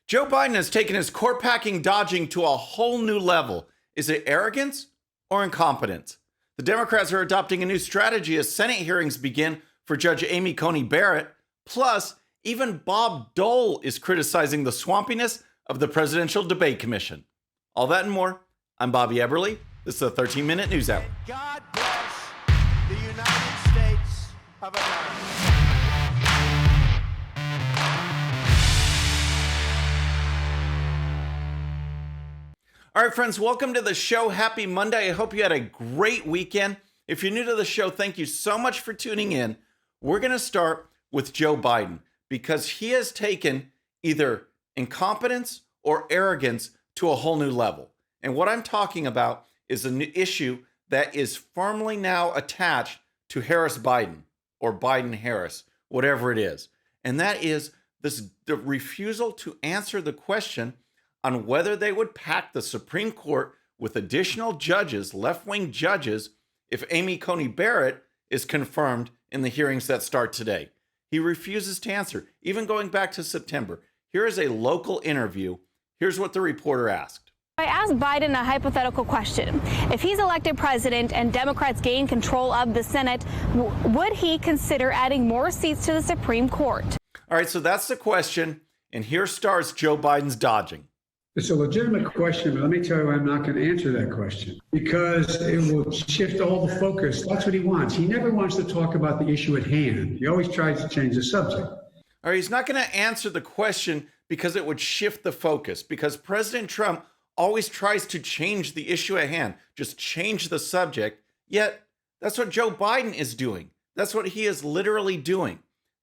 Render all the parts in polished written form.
Joe Biden has taken his court packing dodging to a whole new level. Is it arrogance or incompetence? The Democrats are adopting a new strategy as Senate hearings begin for Judge Amy Coney Barrett. Plus, even Bob Dole is criticizing the swampiness of the Presidential Debate Commission. All that and more. I'm Bobby Eberle. This is a 13-minute news hour. God bless the United States of America. All right, friends, welcome to the show. Happy Monday. I hope you had a great weekend. If you're new to the show, thank you so much for tuning in. We're going to start with Joe Biden because he has taken either incompetence or arrogance to a whole new level. And what I'm talking about is an issue that is firmly now attached to Harris-Biden or Biden-Harris, whatever it is. And that is the refusal to answer the question on whether they would pack the Supreme Court with additional judges, left-wing judges, if Amy Coney Barrett is confirmed in the hearings that start today. He refuses to answer, even going back to September. Here is a local interview. Here's what the reporter asked. I asked Biden a hypothetical question. If he's elected president and Democrats gain control of the Senate, would he consider adding more seats to the Supreme Court? All right, so that's the question. And here starts Joe Biden's dodging. It's a legitimate question, but let me tell you, I'm not going to answer that question because it will shift all the focus. That's what he wants. He never wants to talk about the issue at hand. He always tries to change the subject. All right, he's not going to answer the question because it would shift the focus, because President Trump always tries to change the issue at hand, just change the subject. Yet that's what Joe Biden is doing. That's what he is literally doing.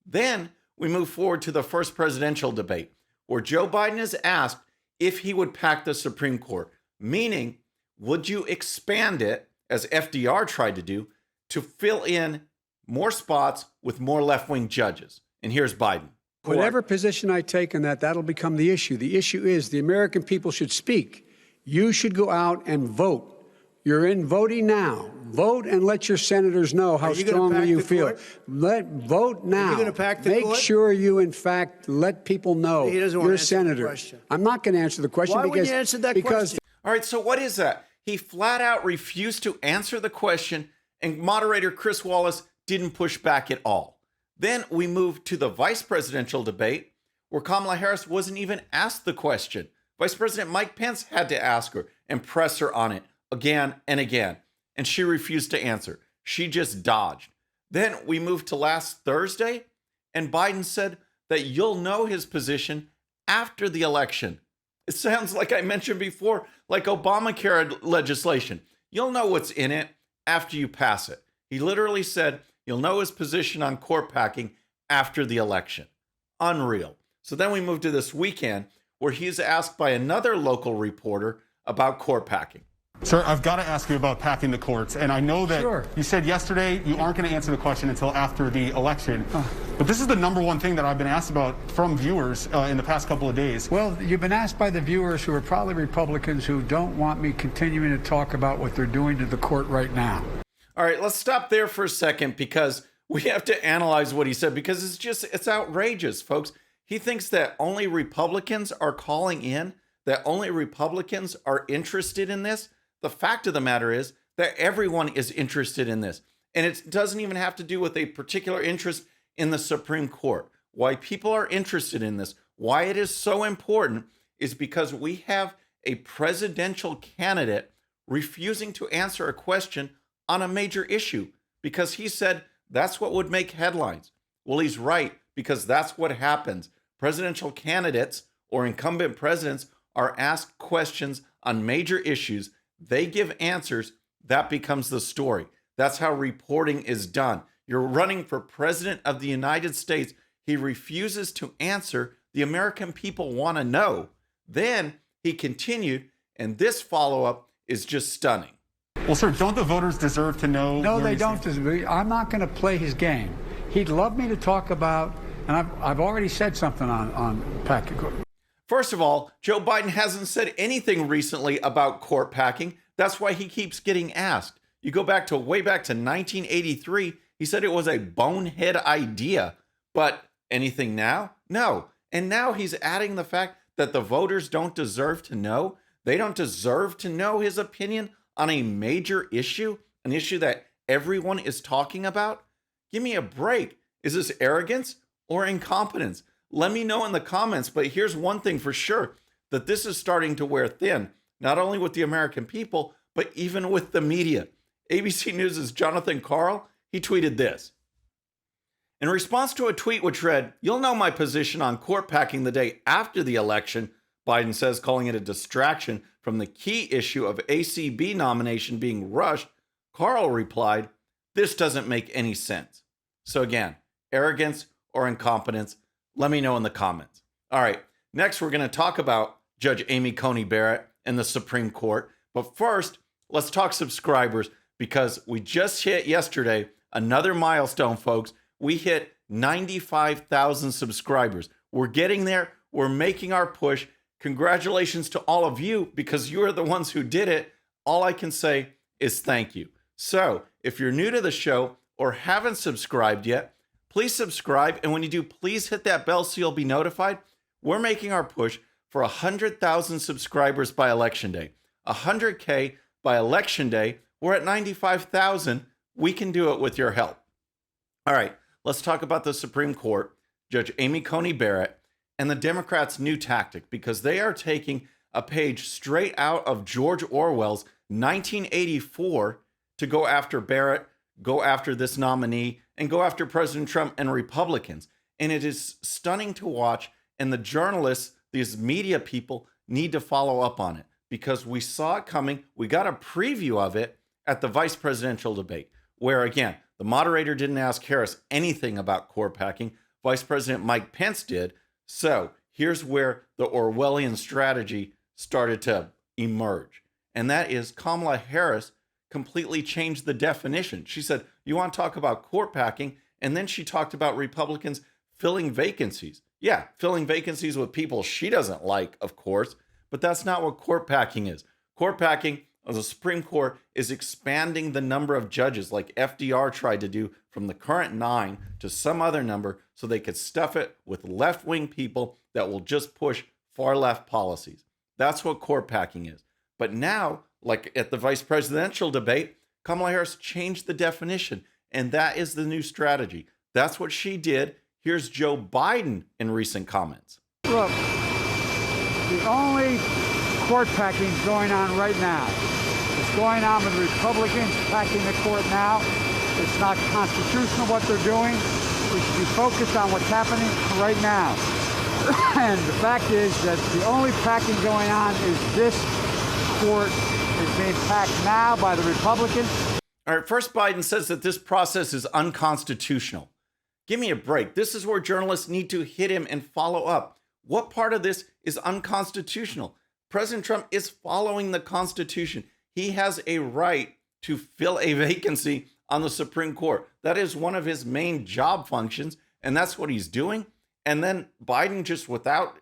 Then we move forward to the first presidential debate, where Joe Biden is asked if he would pack the Supreme Court, meaning, would you expand it, as FDR tried to do, to fill in more spots with more left-wing judges? And here's Biden. Whatever position I take on that, that'll become the issue. The issue is the American people should speak. You should go out and vote. You're in voting now. Vote and let your senators know how strongly you feel. Vote now. Are you gonna pack the Make court? sure you, in fact, let people know He doesn't want you're a to answer the senator. question. I'm not going to answer the question Why because wouldn't you answer that question? All right, so what is that? He flat out refused to answer the question, and moderator Chris Wallace didn't push back at all. Then we moved to the vice presidential debate, where Kamala Harris wasn't even asked the question. Vice President Mike Pence had to ask her and press her on it again and again, and she refused to answer. She just dodged. Then we moved to last Thursday, and Biden said that you'll know his position after the election. It sounds like I mentioned before, like Obamacare legislation. You'll know what's in it after you pass it. He literally said you'll know his position on court packing after the election. Unreal. So then we move to this weekend where he's asked by another local reporter about court packing. Sir, I've got to ask you about packing the courts. And I know that Sure. You said yesterday you aren't going to answer the question until after the election. But this is the number one thing that I've been asked about from viewers in the past couple of days. Well, you've been asked by the viewers who are probably Republicans who don't want me continuing to talk about what they're doing to the court right now. All right, let's stop there for a second because we have to analyze what he said because it's outrageous, folks. He thinks that only Republicans are calling in, that only Republicans are interested in this. The fact of the matter is that everyone is interested in this. And it doesn't even have to do with a particular interest in the Supreme Court. Why people are interested in this, why it is so important, is because we have a presidential candidate refusing to answer a question on a major issue because he said that's what would make headlines. Well, he's right, because that's what happens. Presidential candidates or incumbent presidents are asked questions on major issues. They give answers. That becomes the story. That's how reporting is done. You're running for president of the United States. He refuses to answer. The American people want to know. Then he continued, and this follow-up is just stunning. Well, sir, don't the voters deserve to know? No, where they you don't. stand? I'm not going to play his game. He'd love me to talk about, and I've already said something on packing. First of all, Joe Biden hasn't said anything recently about court packing. That's why he keeps getting asked. You go back to way back to 1983, he said it was a bonehead idea. But anything now? No. And now he's adding the fact that the voters don't deserve to know? They don't deserve to know his opinion on a major issue, an issue that everyone is talking about? Give me a break. Is this arrogance or incompetence? Let me know in the comments, but here's one thing for sure, that this is starting to wear thin, not only with the American people, but even with the media. ABC News' Jonathan Karl, he tweeted this. In response to a tweet which read, "You'll know my position on court packing the day after the election," Biden says, calling it a distraction from the key issue of ACB nomination being rushed, Karl replied, "This doesn't make any sense." So again, arrogance or incompetence? Let me know in the comments. All right, next we're going to talk about Judge Amy Coney Barrett and the Supreme Court. But first, let's talk subscribers, because we just hit yesterday another milestone, folks. We hit 95,000 subscribers. We're getting there. We're making our push. Congratulations to all of you, because you are the ones who did it. All I can say is thank you. So if you're new to the show or haven't subscribed yet, please subscribe. And when you do, please hit that bell so you'll be notified. We're making our push for 100,000 subscribers by Election Day. 100K by Election Day. We're at 95,000. We can do it with your help. All right, let's talk about the Supreme Court, Judge Amy Coney Barrett, and the Democrats' new tactic, because they are taking a page straight out of George Orwell's 1984 to go after Barrett, go after this nominee, and go after President Trump and Republicans. And it is stunning to watch. And the journalists, these media people, need to follow up on it, because we saw it coming. We got a preview of it at the vice presidential debate, where, again, the moderator didn't ask Harris anything about court packing. Vice President Mike Pence did. So here's where the Orwellian strategy started to emerge. And that is Kamala Harris completely changed the definition. She said, you want to talk about court packing? And then she talked about Republicans filling vacancies. Yeah, filling vacancies with people she doesn't like, of course, but that's not what court packing is. Court packing of the Supreme Court is expanding the number of judges, like FDR tried to do, from the current 9 to some other number, so they could stuff it with left-wing people that will just push far-left policies. That's what court packing is. But now, like at the vice presidential debate, Kamala Harris changed the definition, and that is the new strategy. That's what she did. Here's Joe Biden in recent comments. Look, the only court packing going on right now is going on with Republicans packing the court now. It's not constitutional what they're doing. We should be focused on what's happening right now. And the fact is that the only packing going on is this court is being packed now by the Republicans. All right, first Biden says that this process is unconstitutional. Give me a break. This is where journalists need to hit him and follow up. What part of this is unconstitutional? President Trump is following the Constitution. He has a right to fill a vacancy on the Supreme Court. That is one of his main job functions, and that's what he's doing. And then Biden, just without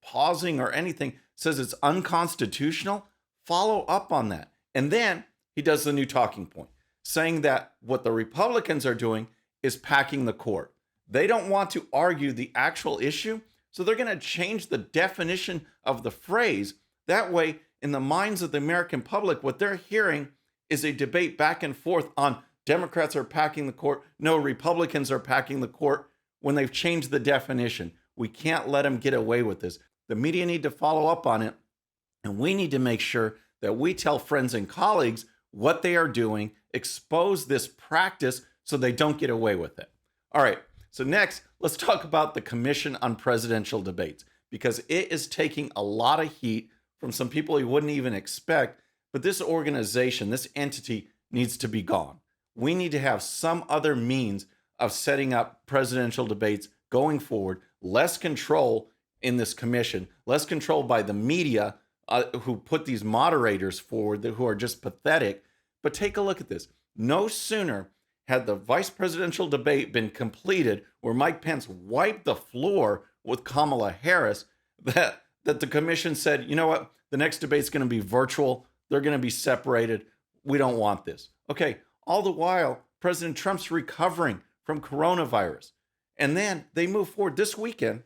pausing or anything, says it's unconstitutional. Follow up on that. And then he does the new talking point, saying that what the Republicans are doing is packing the court. They don't want to argue the actual issue, so they're going to change the definition of the phrase. That way, in the minds of the American public, what they're hearing is a debate back and forth on Democrats are packing the court, no, Republicans are packing the court, when they've changed the definition. We can't let them get away with this. The media need to follow up on it, and we need to make sure that we tell friends and colleagues what they are doing, expose this practice so they don't get away with it. All right, so next, let's talk about the Commission on Presidential Debates, because it is taking a lot of heat from some people you wouldn't even expect, but this organization, this entity, needs to be gone. We need to have some other means of setting up presidential debates going forward, less control in this commission, less control by the media who put these moderators forward who are just pathetic. But take a look at this. No sooner had the vice presidential debate been completed, where Mike Pence wiped the floor with Kamala Harris, that the commission said, you know what, the next debate's going to be virtual. They're going to be separated. We don't want this. Okay, all the while, President Trump's recovering from coronavirus. And then they move forward. This weekend,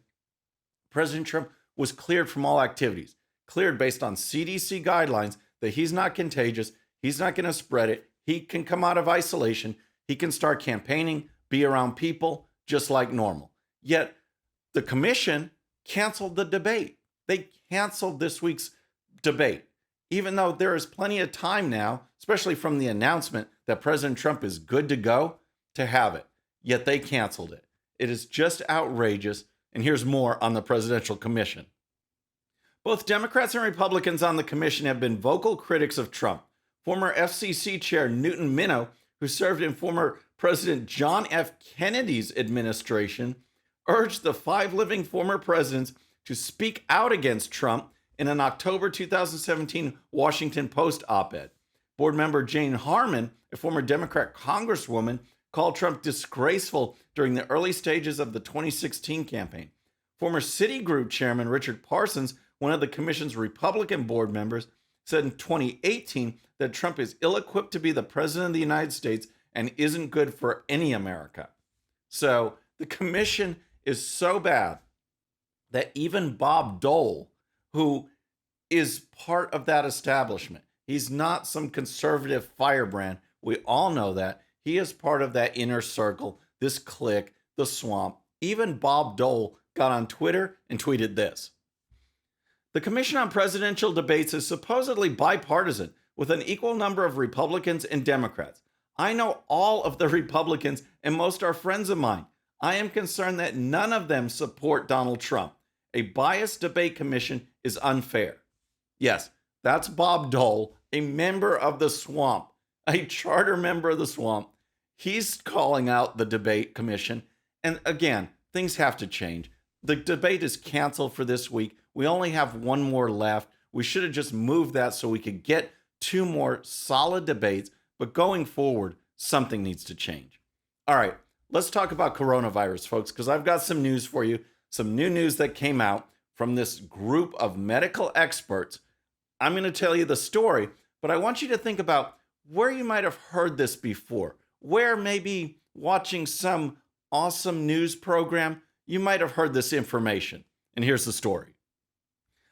President Trump was cleared from all activities, cleared based on CDC guidelines that he's not contagious, he's not going to spread it, he can come out of isolation, he can start campaigning, be around people just like normal. Yet the commission canceled the debate. They canceled this week's debate, even though there is plenty of time now, especially from the announcement that President Trump is good to go, to have it. Yet they canceled it. It is just outrageous. And here's more on the Presidential Commission. Both Democrats and Republicans on the commission have been vocal critics of Trump. Former FCC Chair Newton Minow, who served in former President John F. Kennedy's administration, urged the 5 living former presidents to speak out against Trump in an October 2017 Washington Post op-ed. Board member Jane Harman, a former Democrat congresswoman, called Trump disgraceful during the early stages of the 2016 campaign. Former Citigroup chairman Richard Parsons, one of the commission's Republican board members, said in 2018 that Trump is ill-equipped to be the president of the United States and isn't good for any America. So the commission is so bad that even Bob Dole, who is part of that establishment, he's not some conservative firebrand. We all know that. He is part of that inner circle, this clique, the swamp. Even Bob Dole got on Twitter and tweeted this. The Commission on Presidential Debates is supposedly bipartisan with an equal number of Republicans and Democrats. I know all of the Republicans and most are friends of mine. I am concerned that none of them support Donald Trump. A biased debate commission is unfair. Yes, that's Bob Dole, a member of the swamp, a charter member of the swamp. He's calling out the debate commission. And again, things have to change. The debate is canceled for this week. We only have one more left. We should have just moved that so we could get 2 more solid debates. But going forward, something needs to change. All right, let's talk about coronavirus, folks, because I've got some news for you. Some new news that came out from this group of medical experts. I'm going to tell you the story, but I want you to think about where you might have heard this before, where maybe watching some awesome news program, you might have heard this information. And here's the story.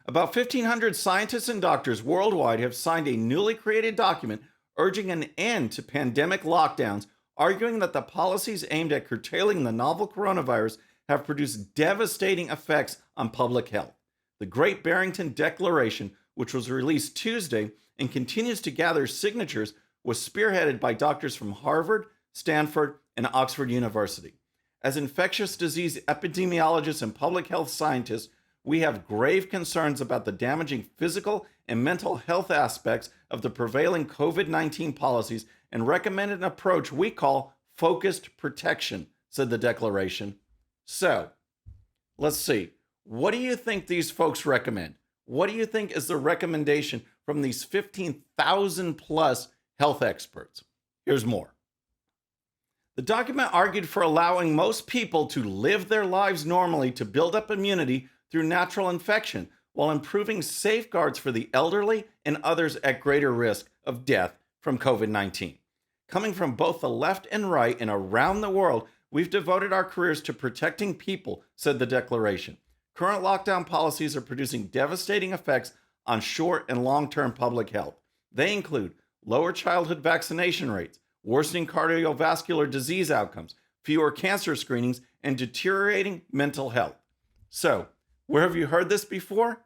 About 1,500 scientists and doctors worldwide have signed a newly created document urging an end to pandemic lockdowns, arguing that the policies aimed at curtailing the novel coronavirus have produced devastating effects on public health. The Great Barrington Declaration, which was released Tuesday and continues to gather signatures, was spearheaded by doctors from Harvard, Stanford, and Oxford University. As infectious disease epidemiologists and public health scientists, we have grave concerns about the damaging physical and mental health aspects of the prevailing COVID-19 policies and recommend an approach we call focused protection, said the declaration. So, let's see. What do you think these folks recommend? What do you think is the recommendation from these 15,000 plus health experts? Here's more. The document argued for allowing most people to live their lives normally to build up immunity through natural infection, while improving safeguards for the elderly and others at greater risk of death from COVID-19. Coming from both the left and right and around the world, we've devoted our careers to protecting people, said the declaration. Current lockdown policies are producing devastating effects on short and long-term public health. They include lower childhood vaccination rates, worsening cardiovascular disease outcomes, fewer cancer screenings, and deteriorating mental health. So, where have you heard this before?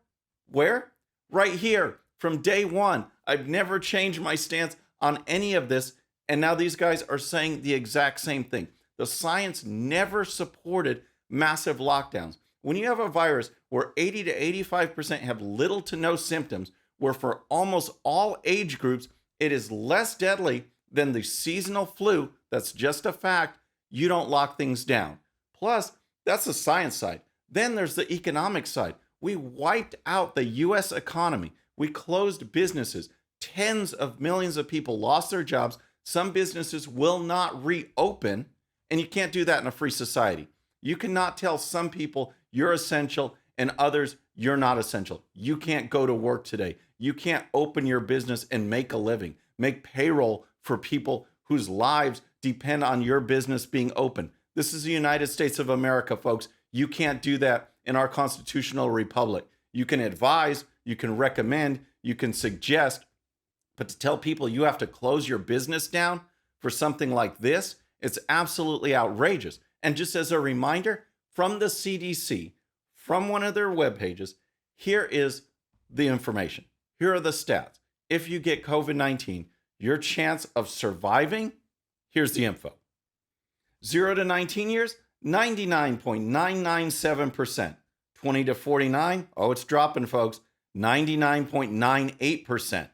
Where? Right here, from day one. I've never changed my stance on any of this, and now these guys are saying the exact same thing. The science never supported massive lockdowns. When you have a virus where 80 to 85% have little to no symptoms, where for almost all age groups, it is less deadly than the seasonal flu, that's just a fact, you don't lock things down. Plus, that's the science side. Then there's the economic side. We wiped out the U.S. economy. We closed businesses. Tens of millions of people lost their jobs. Some businesses will not reopen, and you can't do that in a free society. You cannot tell some people you're essential and others you're not essential. You can't go to work today. You can't open your business and make a living, make payroll for people whose lives depend on your business being open. This is the United States of America, folks. You can't do that in our constitutional republic. You can advise, you can recommend, you can suggest, but to tell people you have to close your business down for something like this, it's absolutely outrageous. And just as a reminder, from the CDC, from one of their web pages, here is the information. Here are the stats. If you get COVID-19, your chance of surviving, here's the info. 0 to 19 years, 99.997%. 20 to 49, oh, it's dropping, folks, 99.98%.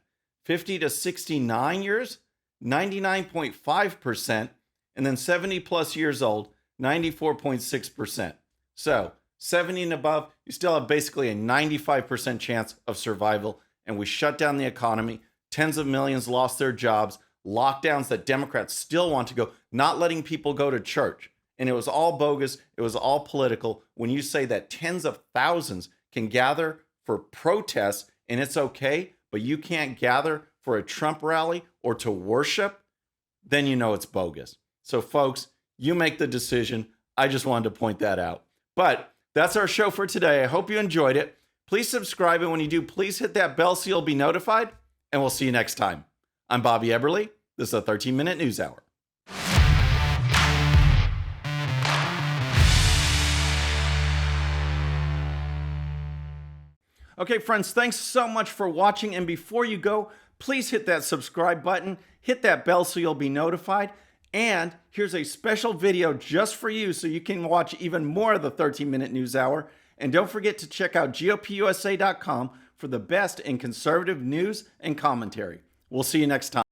50 to 69 years, 99.5%. And then 70 plus years old, 94.6%. So 70 and above, you still have basically a 95% chance of survival. And we shut down the economy. Tens of millions lost their jobs. Lockdowns that Democrats still want to go, not letting people go to church. And it was all bogus. It was all political. When you say that tens of thousands can gather for protests and it's okay, but you can't gather for a Trump rally or to worship, then you know it's bogus. So folks, you make the decision. I just wanted to point that out. But that's our show for today. I hope you enjoyed it. Please subscribe. And when you do, please hit that bell so you'll be notified. And we'll see you next time. I'm Bobby Eberle. This is a 13-minute news hour. Okay, friends, thanks so much for watching. And before you go, please hit that subscribe button, hit that bell so you'll be notified. And here's a special video just for you so you can watch even more of the 13-minute news hour. And don't forget to check out GOPUSA.com for the best in conservative news and commentary. We'll see you next time.